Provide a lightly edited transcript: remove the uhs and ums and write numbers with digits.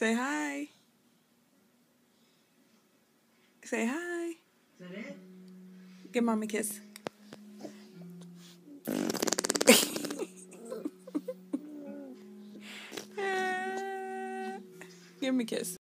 Say hi. Say hi. Is that it? Give Mom a kiss. Give me a kiss.